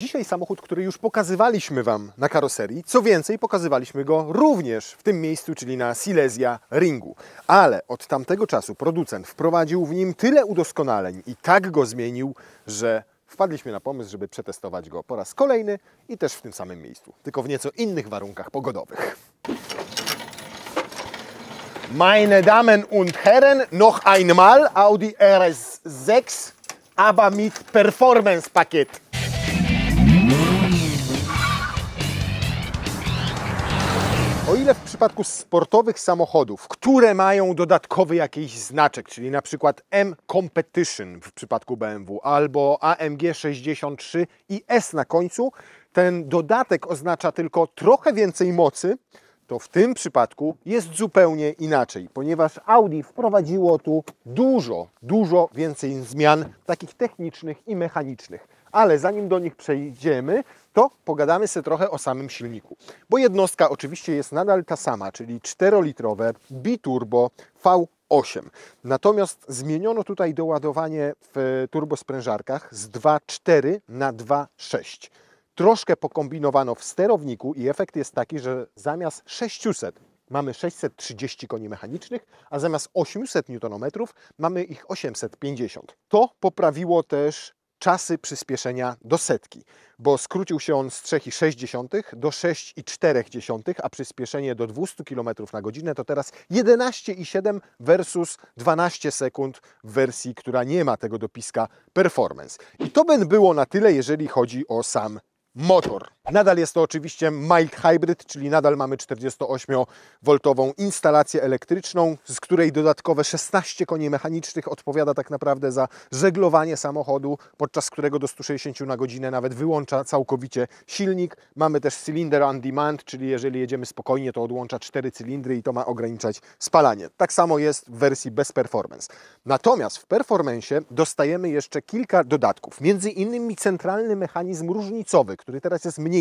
Dzisiaj samochód, który już pokazywaliśmy Wam na karoserii, co więcej, pokazywaliśmy go również w tym miejscu, czyli na Silesia Ringu. Ale od tamtego czasu producent wprowadził w nim tyle udoskonaleń i tak go zmienił, że wpadliśmy na pomysł, żeby przetestować go po raz kolejny i też w tym samym miejscu, tylko w nieco innych warunkach pogodowych. Meine Damen und Herren, noch einmal Audi RS6, aber mit Performance-Paket. O ile w przypadku sportowych samochodów, które mają dodatkowy jakiś znaczek, czyli na przykład M-Competition w przypadku BMW albo AMG 63 i S na końcu, ten dodatek oznacza tylko trochę więcej mocy, to w tym przypadku jest zupełnie inaczej, ponieważ Audi wprowadziło tu dużo więcej zmian takich technicznych i mechanicznych. Ale zanim do nich przejdziemy, to pogadamy sobie trochę o samym silniku. Bo jednostka oczywiście jest nadal ta sama, czyli 4-litrowe biturbo V8. Natomiast zmieniono tutaj doładowanie w turbosprężarkach z 2.4 na 2.6. Troszkę pokombinowano w sterowniku i efekt jest taki, że zamiast 600 mamy 630 koni mechanicznych, a zamiast 800 Nm mamy ich 850. To poprawiło też czasy przyspieszenia do setki, bo skrócił się on z 3,6 do 6,4, a przyspieszenie do 200 km na godzinę to teraz 11,7 versus 12 sekund w wersji, która nie ma tego dopiska Performance. I to by było na tyle, jeżeli chodzi o sam motor. Nadal jest to oczywiście mild hybrid, czyli nadal mamy 48V instalację elektryczną, z której dodatkowe 16 koni mechanicznych odpowiada tak naprawdę za żeglowanie samochodu, podczas którego do 160 na godzinę nawet wyłącza całkowicie silnik. Mamy też cylinder on demand, czyli jeżeli jedziemy spokojnie, to odłącza 4 cylindry i to ma ograniczać spalanie. Tak samo jest w wersji bez performance. Natomiast w performance dostajemy jeszcze kilka dodatków, między innymi centralny mechanizm różnicowy, który teraz jest mniejszy,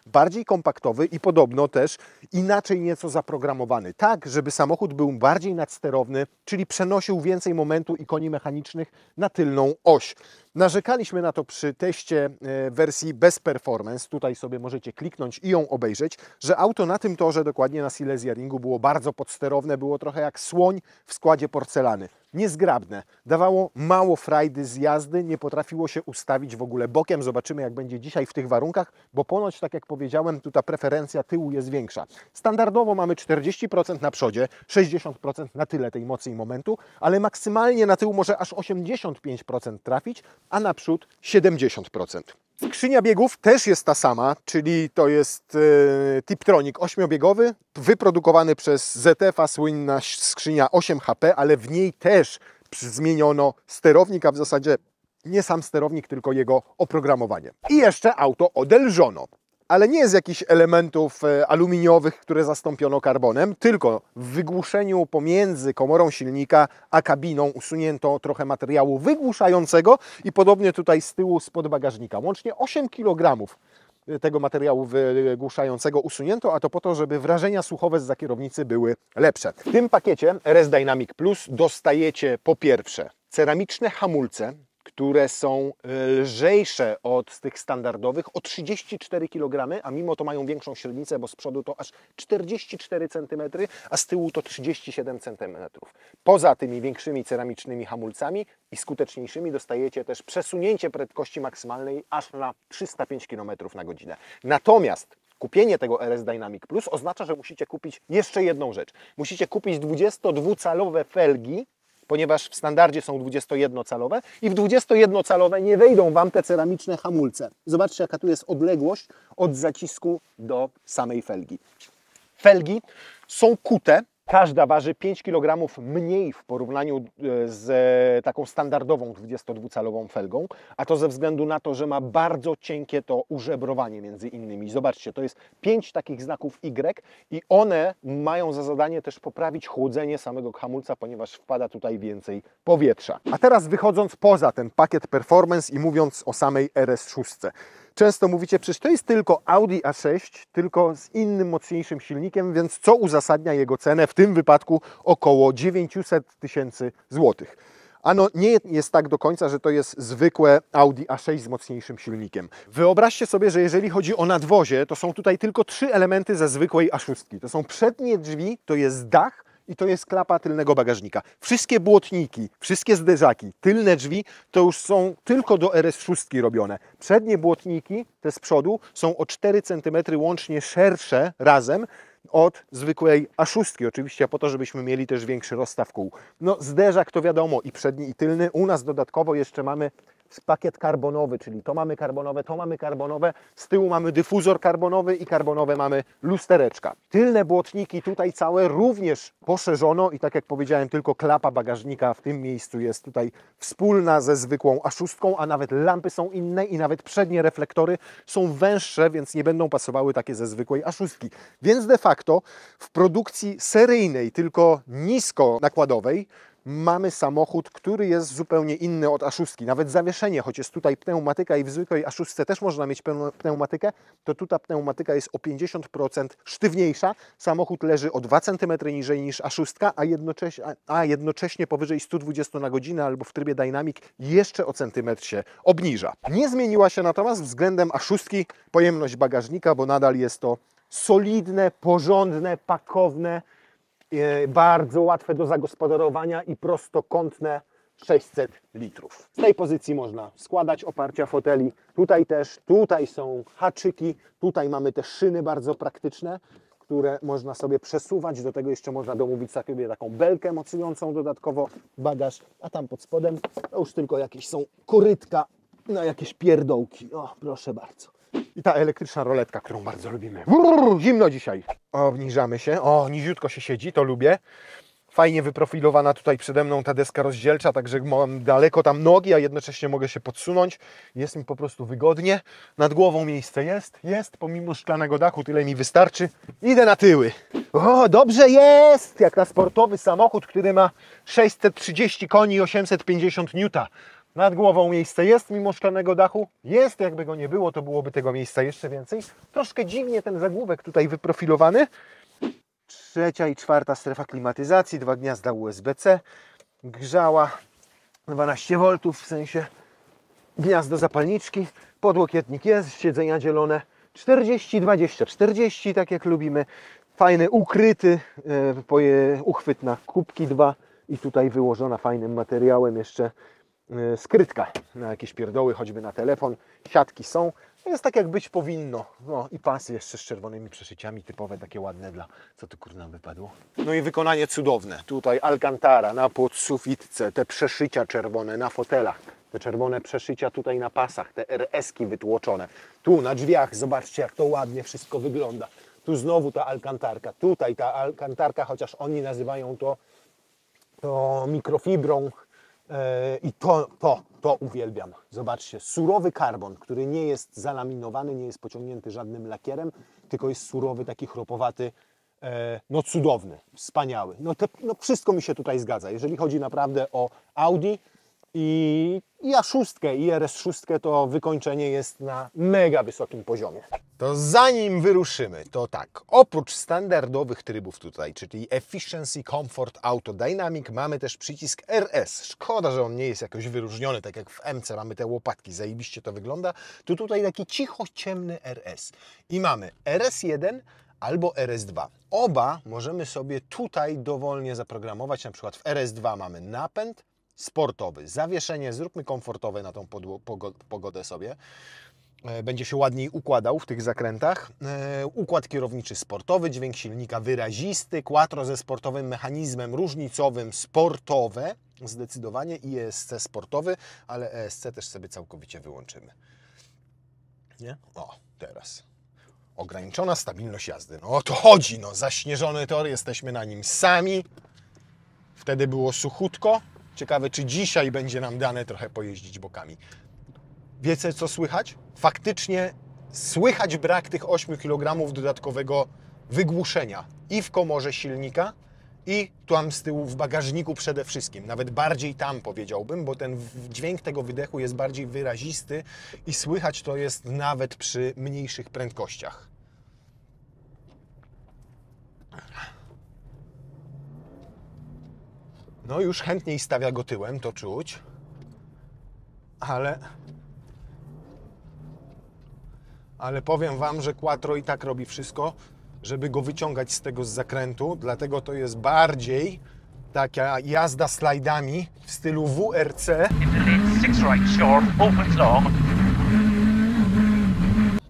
bardziej kompaktowy i podobno też inaczej nieco zaprogramowany. Tak, żeby samochód był bardziej nadsterowny, czyli przenosił więcej momentu i koni mechanicznych na tylną oś. Narzekaliśmy na to przy teście wersji bez performance. Tutaj sobie możecie kliknąć i ją obejrzeć, że auto na tym torze, dokładnie na Silesia Ringu, było bardzo podsterowne, było trochę jak słoń w składzie porcelany. Niezgrabne, dawało mało frajdy z jazdy, nie potrafiło się ustawić w ogóle bokiem. Zobaczymy, jak będzie dzisiaj w tych warunkach, bo ponoć, tak jak powiedziałem, tu ta preferencja tyłu jest większa. Standardowo mamy 40% na przodzie, 60% na tyle tej mocy i momentu, ale maksymalnie na tył może aż 85% trafić, a naprzód 70%. Skrzynia biegów też jest ta sama, czyli to jest Tiptronic 8-biegowy, wyprodukowany przez ZF-a, słynna skrzynia 8 HP, ale w niej też zmieniono sterownik, a w zasadzie nie sam sterownik, tylko jego oprogramowanie. I jeszcze auto odelżono. Ale nie z jakichś elementów aluminiowych, które zastąpiono karbonem, tylko w wygłuszeniu pomiędzy komorą silnika a kabiną usunięto trochę materiału wygłuszającego i podobnie tutaj z tyłu spod bagażnika. Łącznie 8 kg tego materiału wygłuszającego usunięto, a to po to, żeby wrażenia słuchowe zza kierownicy były lepsze. W tym pakiecie RS Dynamic Plus dostajecie po pierwsze ceramiczne hamulce, które są lżejsze od tych standardowych o 34 kg, a mimo to mają większą średnicę, bo z przodu to aż 44 cm, a z tyłu to 37 cm. Poza tymi większymi ceramicznymi hamulcami i skuteczniejszymi dostajecie też przesunięcie prędkości maksymalnej aż na 305 km na godzinę. Natomiast kupienie tego RS Dynamic Plus oznacza, że musicie kupić jeszcze jedną rzecz. Musicie kupić 22-calowe felgi, ponieważ w standardzie są 21-calowe i w 21-calowe nie wejdą Wam te ceramiczne hamulce. Zobaczcie, jaka tu jest odległość od zacisku do samej felgi. Felgi są kute. Każda waży 5 kg mniej w porównaniu z taką standardową 22-calową felgą, a to ze względu na to, że ma bardzo cienkie to użebrowanie między innymi. Zobaczcie, to jest 5 takich znaków Y i one mają za zadanie też poprawić chłodzenie samego hamulca, ponieważ wpada tutaj więcej powietrza. A teraz wychodząc poza ten pakiet performance i mówiąc o samej RS6. Często mówicie, przecież to jest tylko Audi A6, tylko z innym, mocniejszym silnikiem, więc co uzasadnia jego cenę, w tym wypadku około 900 000 złotych. Ano nie jest tak do końca, że to jest zwykłe Audi A6 z mocniejszym silnikiem. Wyobraźcie sobie, że jeżeli chodzi o nadwozie, to są tutaj tylko 3 elementy ze zwykłej A6. To są przednie drzwi, to jest dach i to jest klapa tylnego bagażnika. Wszystkie błotniki, wszystkie zderzaki, tylne drzwi to już są tylko do RS6 robione. Przednie błotniki, te z przodu, są o 4 cm łącznie szersze razem od zwykłej A6, oczywiście po to, żebyśmy mieli też większy rozstaw kół. No zderzak to wiadomo i przedni i tylny. U nas dodatkowo jeszcze mamy pakiet karbonowy, czyli to mamy karbonowe, z tyłu mamy dyfuzor karbonowy i karbonowe mamy lustereczka. Tylne błotniki tutaj całe również poszerzono i tak jak powiedziałem, tylko klapa bagażnika w tym miejscu jest tutaj wspólna ze zwykłą A6, a nawet lampy są inne i nawet przednie reflektory są węższe, więc nie będą pasowały takie ze zwykłej A6. Więc de facto w produkcji seryjnej, tylko nisko nakładowej, mamy samochód, który jest zupełnie inny od A6. Nawet zawieszenie, choć jest tutaj pneumatyka i w zwykłej A6 też można mieć pneumatykę, to tutaj pneumatyka jest o 50% sztywniejsza. Samochód leży o 2 cm niżej niż A6, a jednocześnie powyżej 120 na godzinę albo w trybie Dynamic jeszcze o centymetr się obniża. Nie zmieniła się natomiast względem A6 pojemność bagażnika, bo nadal jest to solidne, porządne, pakowne, bardzo łatwe do zagospodarowania i prostokątne 600 litrów. Z tej pozycji można składać oparcia foteli. Tutaj też, tutaj są haczyki, tutaj mamy też szyny bardzo praktyczne, które można sobie przesuwać. Do tego jeszcze można domówić sobie taką belkę mocującą dodatkowo bagaż, a tam pod spodem to już tylko jakieś są korytka na jakieś pierdołki. O, proszę bardzo. I ta elektryczna roletka, którą bardzo lubimy. Zimno dzisiaj. Obniżamy się. O, niziutko się siedzi, to lubię. Fajnie wyprofilowana tutaj przede mną ta deska rozdzielcza, także mam daleko tam nogi, a jednocześnie mogę się podsunąć. Jest mi po prostu wygodnie. Nad głową miejsce jest, pomimo szklanego dachu, tyle mi wystarczy. Idę na tyły. O, dobrze jest! Jak na sportowy samochód, który ma 630 koni i 850 N. Nad głową miejsce jest, mimo szklanego dachu. Jest, jakby go nie było, to byłoby tego miejsca jeszcze więcej. Troszkę dziwnie ten zagłówek tutaj wyprofilowany. 3. i 4. strefa klimatyzacji, 2 gniazda USB-C, grzała 12 V, w sensie gniazdo zapalniczki, podłokietnik jest, siedzenia dzielone 40, 20, 40, tak jak lubimy. Fajny, ukryty uchwyt na kubki 2 i tutaj wyłożona fajnym materiałem jeszcze skrytka na jakieś pierdoły, choćby na telefon. Siatki są. Jest tak jak być powinno. No i pasy jeszcze z czerwonymi przeszyciami, typowe, takie ładne dla... Co tu kurna wypadło? No i wykonanie cudowne. Tutaj Alcantara na podsufitce, te przeszycia czerwone na fotelach, te czerwone przeszycia tutaj na pasach, te RS-ki wytłoczone. Tu na drzwiach, zobaczcie jak to ładnie wszystko wygląda. Tu znowu ta Alcantarka. Tutaj ta Alcantarka, chociaż oni nazywają to mikrofibrą, i to uwielbiam. Zobaczcie, surowy karbon, który nie jest zalaminowany, nie jest pociągnięty żadnym lakierem, tylko jest surowy, taki chropowaty, no cudowny, wspaniały. No wszystko mi się tutaj zgadza. Jeżeli chodzi naprawdę o Audi i A6 i RS6, to wykończenie jest na mega wysokim poziomie. To zanim wyruszymy, to tak, oprócz standardowych trybów tutaj, czyli Efficiency, Comfort, Auto, Dynamic, mamy też przycisk RS. Szkoda, że on nie jest jakoś wyróżniony, tak jak w MC mamy te łopatki, zajebiście to wygląda. Tu tutaj taki cicho ciemny RS. I mamy RS1 albo RS2. Oba możemy sobie tutaj dowolnie zaprogramować, na przykład w RS2 mamy napęd sportowy, zawieszenie, zróbmy komfortowe na tą pogodę sobie. Będzie się ładniej układał w tych zakrętach. Układ kierowniczy sportowy, dźwięk silnika wyrazisty, quattro ze sportowym mechanizmem różnicowym sportowe, zdecydowanie i ESC sportowy, ale ESC też sobie całkowicie wyłączymy. Nie? O, teraz. Ograniczona stabilność jazdy. No o to chodzi, no. Zaśnieżony tor, jesteśmy na nim sami. Wtedy było suchutko. Ciekawe, czy dzisiaj będzie nam dane trochę pojeździć bokami. Wiecie, co słychać? Faktycznie słychać brak tych 8 kg dodatkowego wygłuszenia i w komorze silnika, i tam z tyłu w bagażniku przede wszystkim. Nawet bardziej tam powiedziałbym, bo ten dźwięk tego wydechu jest bardziej wyrazisty i słychać to jest nawet przy mniejszych prędkościach. No już chętniej stawia go tyłem, to czuć. Ale powiem Wam, że Quattro i tak robi wszystko, żeby go wyciągać z tego zakrętu, dlatego to jest bardziej taka jazda slajdami w stylu WRC.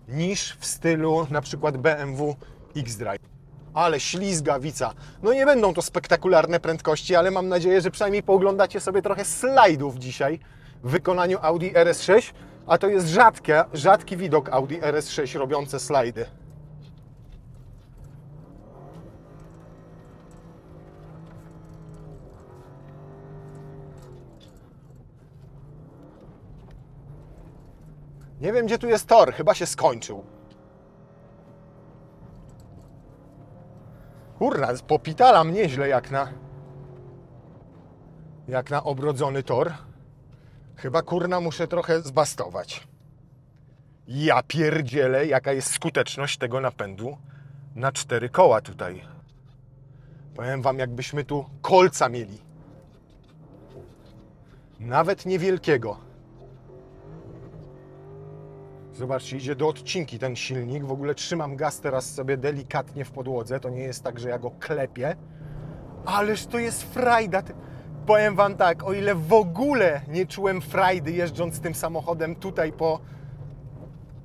Niż w stylu na przykład BMW X-Drive. Ale ślizgawica. No nie będą to spektakularne prędkości, ale mam nadzieję, że przynajmniej pooglądacie sobie trochę slajdów dzisiaj w wykonaniu Audi RS6, a to jest rzadki widok Audi RS6 robiące slajdy. Nie wiem, gdzie tu jest tor, chyba się skończył. Kurna, popitalam nieźle jak na obrodzony tor. Chyba, kurna, muszę trochę zbastować. Ja pierdzielę, jaka jest skuteczność tego napędu na 4 koła tutaj. Powiem Wam, jakbyśmy tu kolca mieli. Nawet niewielkiego. Zobaczcie, idzie do odcinki ten silnik. W ogóle trzymam gaz teraz sobie delikatnie w podłodze. To nie jest tak, że ja go klepię. Ależ to jest frajda. Powiem Wam tak, o ile w ogóle nie czułem frajdy jeżdżąc tym samochodem tutaj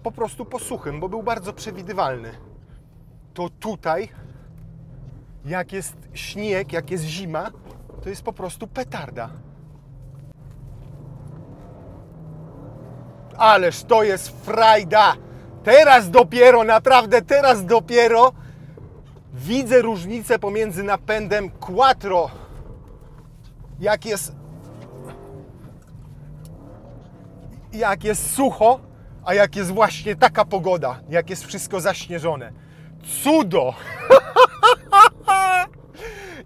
po prostu po suchym, bo był bardzo przewidywalny, to tutaj, jak jest śnieg, jak jest zima, to jest po prostu petarda. Ależ to jest frajda! Teraz dopiero, naprawdę teraz dopiero widzę różnicę pomiędzy napędem Quattro, jak jest sucho, a jak jest właśnie taka pogoda, jak jest wszystko zaśnieżone. Cudo!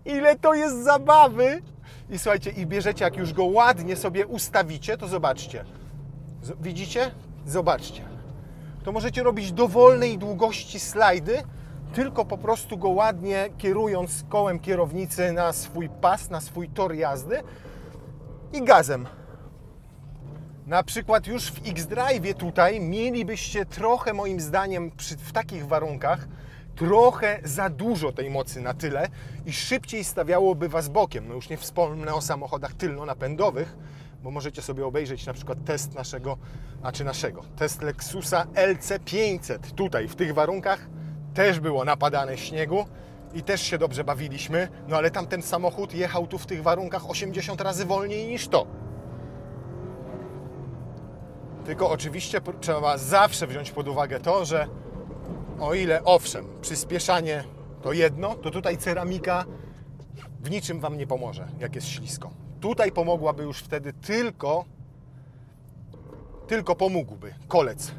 Ile to jest zabawy! I słuchajcie, i bierzecie, jak już go ładnie sobie ustawicie, to zobaczcie. Widzicie? Zobaczcie. To możecie robić dowolnej długości slajdy, tylko po prostu go ładnie kierując kołem kierownicy na swój pas, na swój tor jazdy i gazem. Na przykład już w X-Drive tutaj mielibyście trochę, moim zdaniem, w takich warunkach trochę za dużo tej mocy na tyle i szybciej stawiałoby Was bokiem. No już nie wspomnę o samochodach tylnonapędowych, bo możecie sobie obejrzeć na przykład test test Lexusa LC500. Tutaj w tych warunkach też było napadane śniegu i też się dobrze bawiliśmy, no ale tamten samochód jechał tu w tych warunkach 80 razy wolniej niż to. Tylko oczywiście trzeba zawsze wziąć pod uwagę to, że o ile owszem, przyspieszanie to jedno, to tutaj ceramika w niczym Wam nie pomoże, jak jest ślisko. Tutaj pomogłaby już wtedy tylko pomógłby kolec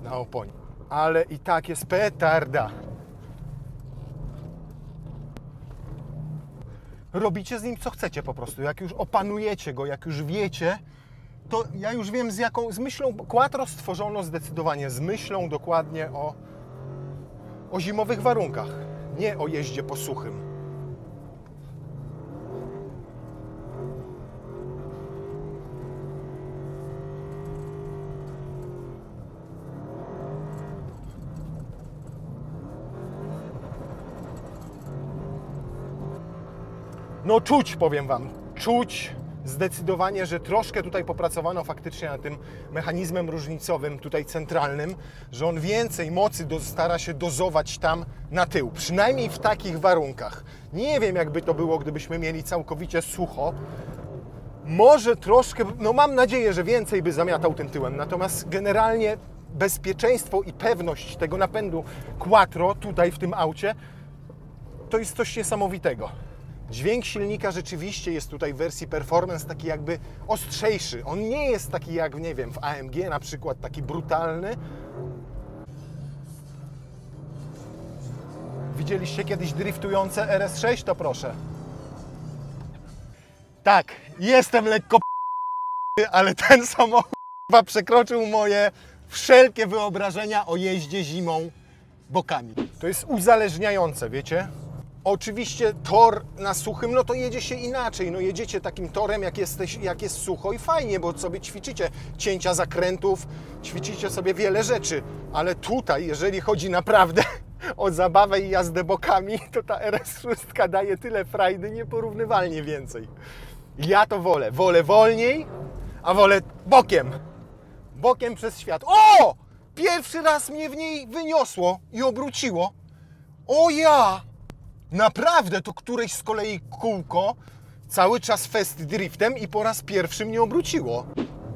na oponie. Ale i tak jest petarda. Robicie z nim co chcecie po prostu. Jak już opanujecie go, jak już wiecie, to ja już wiem z myślą. Quattro stworzono zdecydowanie z myślą dokładnie o zimowych warunkach, nie o jeździe po suchym. No czuć, powiem Wam, czuć zdecydowanie, że troszkę tutaj popracowano faktycznie nad tym mechanizmem różnicowym, tutaj centralnym, że on więcej mocy stara się dozować tam na tył, przynajmniej w takich warunkach. Nie wiem, jakby to było, gdybyśmy mieli całkowicie sucho. Może troszkę, no mam nadzieję, że więcej by zamiatał tym tyłem, natomiast generalnie bezpieczeństwo i pewność tego napędu Quattro tutaj w tym aucie to jest coś niesamowitego. Dźwięk silnika rzeczywiście jest tutaj w wersji Performance taki jakby ostrzejszy. On nie jest taki jak, nie wiem, w AMG na przykład, taki brutalny. Widzieliście kiedyś driftujące RS6? To proszę. Tak, jestem lekko ale ten samochód przekroczył moje wszelkie wyobrażenia o jeździe zimą bokami. To jest uzależniające, wiecie? Oczywiście tor na suchym, no to jedzie się inaczej. No jedziecie takim torem, jak jest sucho i fajnie, bo sobie ćwiczycie cięcia zakrętów, ćwiczycie sobie wiele rzeczy. Ale tutaj, jeżeli chodzi naprawdę o zabawę i jazdę bokami, to ta RS6 daje tyle frajdy, nieporównywalnie więcej. Ja to wolę. Wolę wolniej, a wolę bokiem. Bokiem przez świat. O! Pierwszy raz mnie w niej wyniosło i obróciło. O ja! Naprawdę to któreś z kolei kółko cały czas fest driftem i po raz pierwszy mnie obróciło.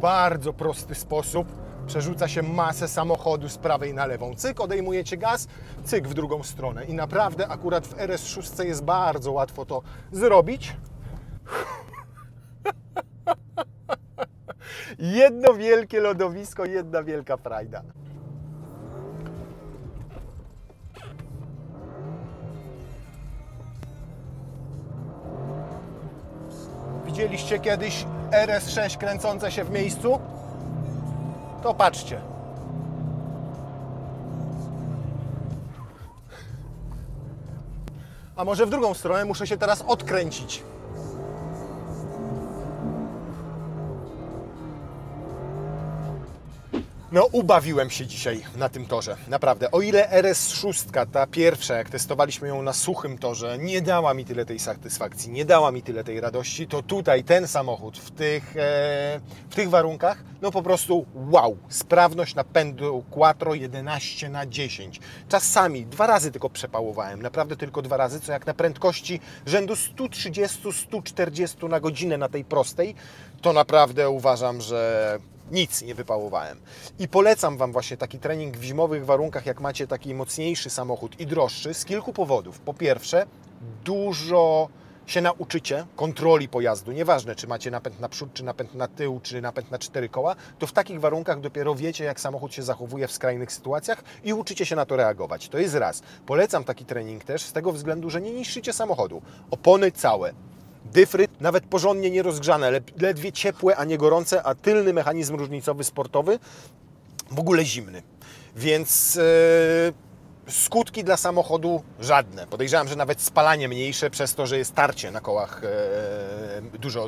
Bardzo prosty sposób. Przerzuca się masę samochodu z prawej na lewą. Cyk, odejmujecie gaz, cyk w drugą stronę. I naprawdę akurat w RS6 jest bardzo łatwo to zrobić. Jedno wielkie lodowisko, jedna wielka frajda. Widzieliście kiedyś RS6 kręcące się w miejscu? To patrzcie. A może w drugą stronę muszę się teraz odkręcić. No, ubawiłem się dzisiaj na tym torze, naprawdę. O ile RS6, ta pierwsza, jak testowaliśmy ją na suchym torze, nie dała mi tyle tej satysfakcji, nie dała mi tyle tej radości, to tutaj ten samochód w tych warunkach, no po prostu wow, sprawność napędu Quattro 11/10. Czasami 2 razy tylko przepałowałem, naprawdę tylko 2 razy, co jak na prędkości rzędu 130-140 na godzinę na tej prostej, to naprawdę uważam, że nic nie wypałowałem. I polecam Wam właśnie taki trening w zimowych warunkach, jak macie taki mocniejszy samochód i droższy, z kilku powodów. Po pierwsze, dużo się nauczycie kontroli pojazdu. Nieważne, czy macie napęd na przód, czy napęd na tył, czy napęd na 4 koła, to w takich warunkach dopiero wiecie, jak samochód się zachowuje w skrajnych sytuacjach i uczycie się na to reagować. To jest raz. Polecam taki trening też z tego względu, że nie niszczycie samochodu. Opony całe. Dyfry nawet porządnie nie rozgrzane, ledwie ciepłe, a nie gorące, a tylny mechanizm różnicowy sportowy w ogóle zimny. Więc skutki dla samochodu żadne. Podejrzewam, że nawet spalanie mniejsze przez to, że jest tarcie na kołach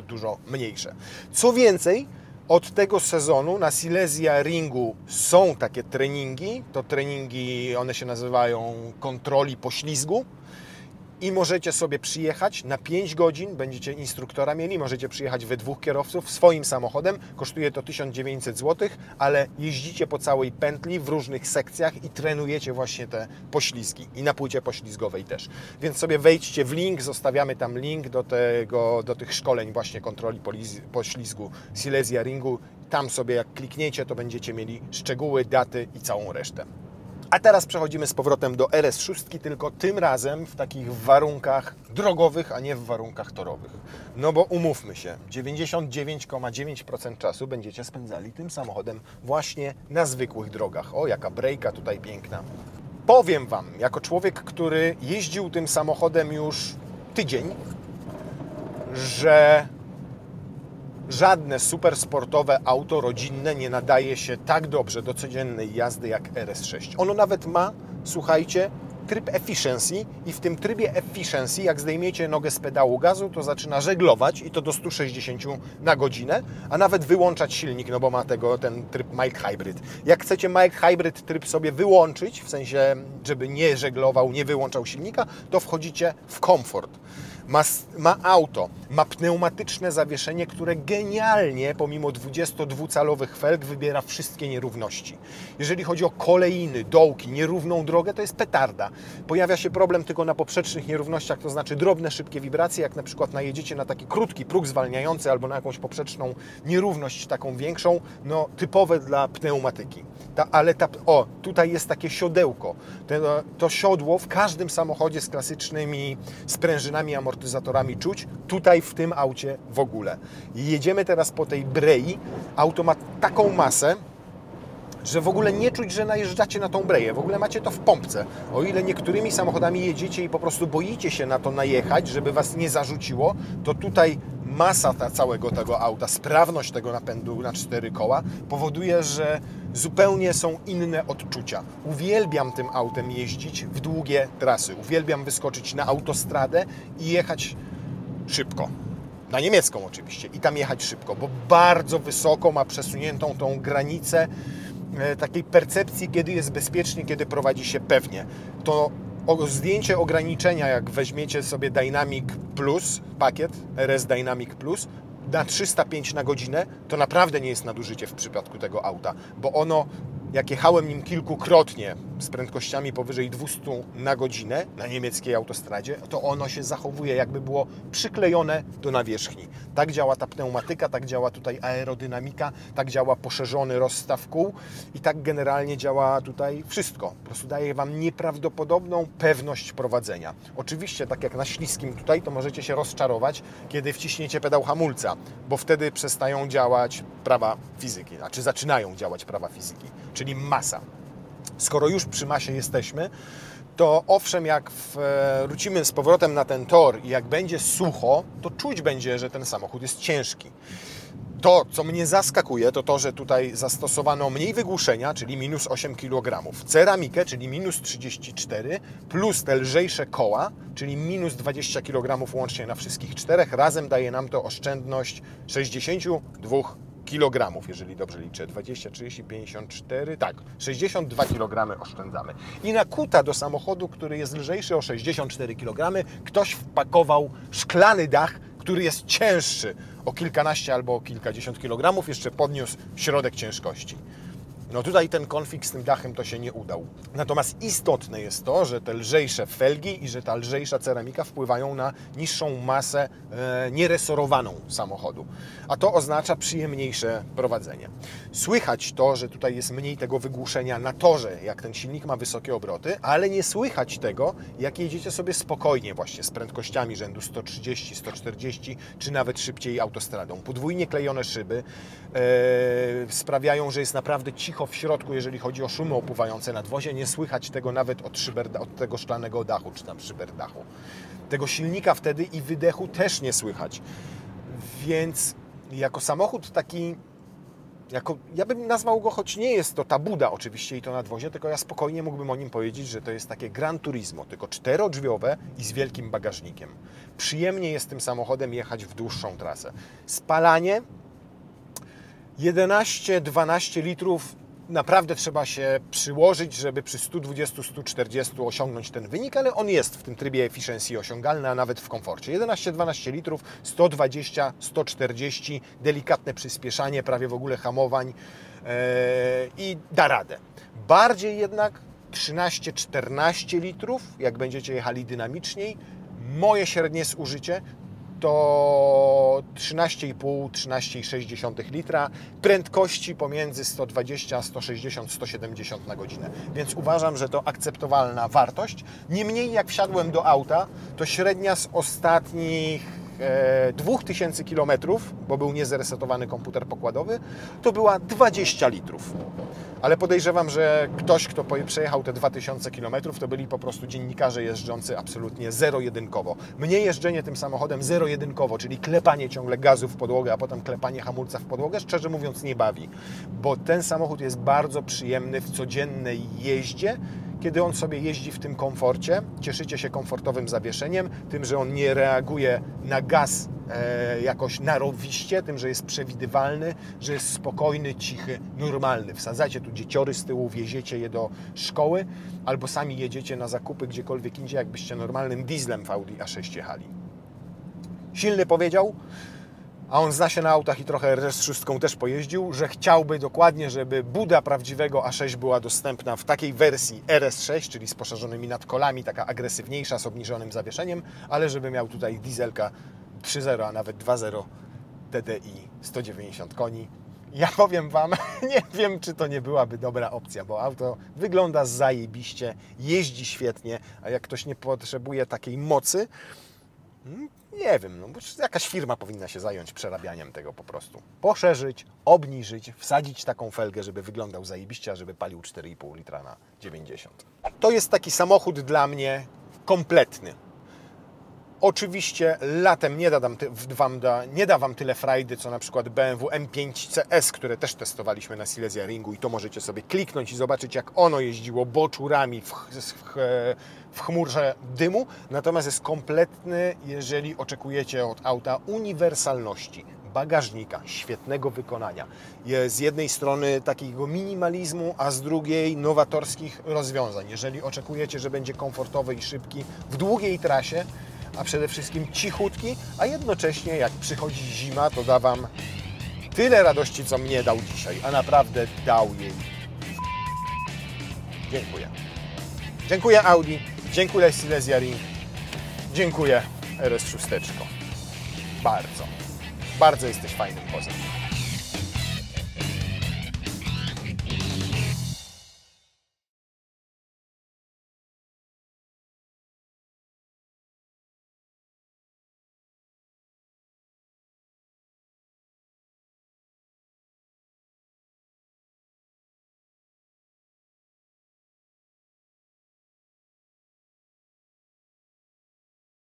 dużo mniejsze. Co więcej, od tego sezonu na Silesia Ringu są takie treningi. To treningi, one się nazywają kontroli poślizgu. I możecie sobie przyjechać na 5 godzin, będziecie instruktora mieli, możecie przyjechać we 2 kierowców swoim samochodem, kosztuje to 1900 zł, ale jeździcie po całej pętli w różnych sekcjach i trenujecie właśnie te poślizgi i na płycie poślizgowej też. Więc sobie wejdźcie w link, zostawiamy tam link do tych szkoleń właśnie kontroli poślizgu Silesia Ringu. Tam sobie jak klikniecie, to będziecie mieli szczegóły, daty i całą resztę. A teraz przechodzimy z powrotem do RS6, tylko tym razem w takich warunkach drogowych, a nie w warunkach torowych. No bo umówmy się, 99,9% czasu będziecie spędzali tym samochodem właśnie na zwykłych drogach. O, jaka brejka tutaj piękna. Powiem Wam, jako człowiek, który jeździł tym samochodem już tydzień, że żadne supersportowe auto rodzinne nie nadaje się tak dobrze do codziennej jazdy jak RS6. Ono nawet ma, słuchajcie, tryb efficiency i w tym trybie efficiency, jak zdejmiecie nogę z pedału gazu, to zaczyna żeglować i to do 160 na godzinę, a nawet wyłączać silnik, no bo ma ten tryb mild hybrid. Jak chcecie mild hybrid tryb sobie wyłączyć, w sensie, żeby nie żeglował, nie wyłączał silnika, to wchodzicie w komfort. Ma auto, ma pneumatyczne zawieszenie, które genialnie, pomimo 22-calowych felg, wybiera wszystkie nierówności. Jeżeli chodzi o kolejny, dołki, nierówną drogę, to jest petarda. Pojawia się problem tylko na poprzecznych nierównościach, to znaczy drobne, szybkie wibracje, jak na przykład najedziecie na taki krótki próg zwalniający albo na jakąś poprzeczną nierówność taką większą, no typowe dla pneumatyki. Tutaj jest takie siodełko. To siodło w każdym samochodzie z klasycznymi sprężynami, amortyzatorami czuć, tutaj w tym aucie w ogóle. Jedziemy teraz po tej brei, auto ma taką masę, że w ogóle nie czuć, że najeżdżacie na tą breję. W ogóle macie to w pompce. O ile niektórymi samochodami jedziecie i po prostu boicie się na to najechać, żeby Was nie zarzuciło, to tutaj masa całego tego auta, sprawność tego napędu na 4 koła powoduje, że zupełnie są inne odczucia. Uwielbiam tym autem jeździć w długie trasy. Uwielbiam wyskoczyć na autostradę i jechać szybko. Na niemiecką oczywiście. I tam jechać szybko, bo bardzo wysoko ma przesuniętą tą granicę takiej percepcji, kiedy jest bezpiecznie, kiedy prowadzi się pewnie. To zdjęcie ograniczenia, jak weźmiecie sobie Dynamic Plus, pakiet RS Dynamic Plus, na 305 na godzinę, to naprawdę nie jest nadużycie w przypadku tego auta, bo ono, jak jechałem nim kilkukrotnie z prędkościami powyżej 200 na godzinę na niemieckiej autostradzie, to ono się zachowuje, jakby było przyklejone do nawierzchni. Tak działa ta pneumatyka, tak działa tutaj aerodynamika, tak działa poszerzony rozstaw kół i tak generalnie działa tutaj wszystko. Po prostu daje Wam nieprawdopodobną pewność prowadzenia. Oczywiście, tak jak na śliskim tutaj, to możecie się rozczarować, kiedy wciśniecie pedał hamulca, bo wtedy przestają działać prawa fizyki, znaczy zaczynają działać prawa fizyki, czyli masa. Skoro już przy masie jesteśmy, to owszem, jak wrócimy z powrotem na ten tor i jak będzie sucho, to czuć będzie, że ten samochód jest ciężki. To, co mnie zaskakuje, to to, że tutaj zastosowano mniej wygłuszenia, czyli minus 8 kg, ceramikę, czyli minus 34, plus te lżejsze koła, czyli minus 20 kg łącznie na wszystkich czterech. Razem daje nam to oszczędność 62 kg, jeżeli dobrze liczę. 20, 30, 54, tak, 62 kg oszczędzamy. I na kuta do samochodu, który jest lżejszy o 64 kg, ktoś wpakował szklany dach, który jest cięższy o kilkanaście albo o kilkadziesiąt kilogramów, jeszcze podniósł środek ciężkości. No tutaj ten konfig z tym dachem to się nie udał. Natomiast istotne jest to, że te lżejsze felgi i że ta lżejsza ceramika wpływają na niższą masę nieresorowaną samochodu. A to oznacza przyjemniejsze prowadzenie. Słychać to, że tutaj jest mniej tego wygłuszenia na torze, jak ten silnik ma wysokie obroty, ale nie słychać tego, jak jedziecie sobie spokojnie właśnie z prędkościami rzędu 130, 140 czy nawet szybciej autostradą. Podwójnie klejone szyby sprawiają, że jest naprawdę cicho w środku, jeżeli chodzi o szumy opływające nadwozie. Nie słychać tego nawet od tego szklanego dachu, czy tam szyberdachu. Tego silnika wtedy i wydechu też nie słychać. Więc jako samochód taki, ja bym nazwał go, choć nie jest to ta Buda oczywiście i to nadwozie, tylko ja spokojnie mógłbym o nim powiedzieć, że to jest takie Gran Turismo, tylko czterodrzwiowe i z wielkim bagażnikiem. Przyjemnie jest tym samochodem jechać w dłuższą trasę. Spalanie 11-12 litrów naprawdę trzeba się przyłożyć, żeby przy 120-140 osiągnąć ten wynik, ale on jest w tym trybie efficiency osiągalny, a nawet w komforcie. 11-12 litrów, 120-140, delikatne przyspieszanie, prawie w ogóle hamowań i da radę. Bardziej jednak 13-14 litrów, jak będziecie jechali dynamiczniej, moje średnie zużycie to 13,5-13,6 litra, prędkości pomiędzy 120 a 160, 170 na godzinę. Więc uważam, że to akceptowalna wartość. Niemniej jak wsiadłem do auta, to średnia z ostatnich 2000 km, bo był niezresetowany komputer pokładowy, to była 20 litrów. Ale podejrzewam, że ktoś, kto przejechał te 2000 km, to byli po prostu dziennikarze jeżdżący absolutnie zero-jedynkowo. Mnie jeżdżenie tym samochodem zero-jedynkowo, czyli klepanie ciągle gazu w podłogę, a potem klepanie hamulca w podłogę, szczerze mówiąc nie bawi. Bo ten samochód jest bardzo przyjemny w codziennej jeździe, kiedy on sobie jeździ w tym komforcie. Cieszycie się komfortowym zawieszeniem, tym, że on nie reaguje na gaz jakoś narowiście, tym, że jest przewidywalny, że jest spokojny, cichy, normalny. Wsadzacie tu dzieciory z tyłu, wieziecie je do szkoły albo sami jedziecie na zakupy gdziekolwiek indziej, jakbyście normalnym dieslem w Audi A6 jechali. Silny powiedział, a on zna się na autach i trochę RS6 też pojeździł, że chciałby dokładnie, żeby Buda prawdziwego A6 była dostępna w takiej wersji RS6, czyli z poszerzonymi nadkolami, taka agresywniejsza, z obniżonym zawieszeniem, ale żeby miał tutaj dieselka 3.0, a nawet 2.0 TDI 190 koni. Ja powiem Wam, nie wiem, czy to nie byłaby dobra opcja, bo auto wygląda zajebiście, jeździ świetnie, a jak ktoś nie potrzebuje takiej mocy, nie wiem, no, jakaś firma powinna się zająć przerabianiem tego po prostu. Poszerzyć, obniżyć, wsadzić taką felgę, żeby wyglądał zajebiście, a żeby palił 4,5 litra na 90. To jest taki samochód dla mnie kompletny. Oczywiście latem nie da Wam tyle frajdy, co na przykład BMW M5 CS, które też testowaliśmy na Silesia Ringu i to możecie sobie kliknąć i zobaczyć, jak ono jeździło boczurami w chmurze dymu. Natomiast jest kompletny, jeżeli oczekujecie od auta uniwersalności, bagażnika, świetnego wykonania. Jest z jednej strony takiego minimalizmu, a z drugiej nowatorskich rozwiązań. Jeżeli oczekujecie, że będzie komfortowy i szybki w długiej trasie, a przede wszystkim cichutki, a jednocześnie jak przychodzi zima, to da Wam tyle radości, co mnie dał dzisiaj, a naprawdę dał jej. Dziękuję. Dziękuję Audi, dziękuję Silesia Ring, dziękuję RS6. Bardzo jesteś fajnym kozem.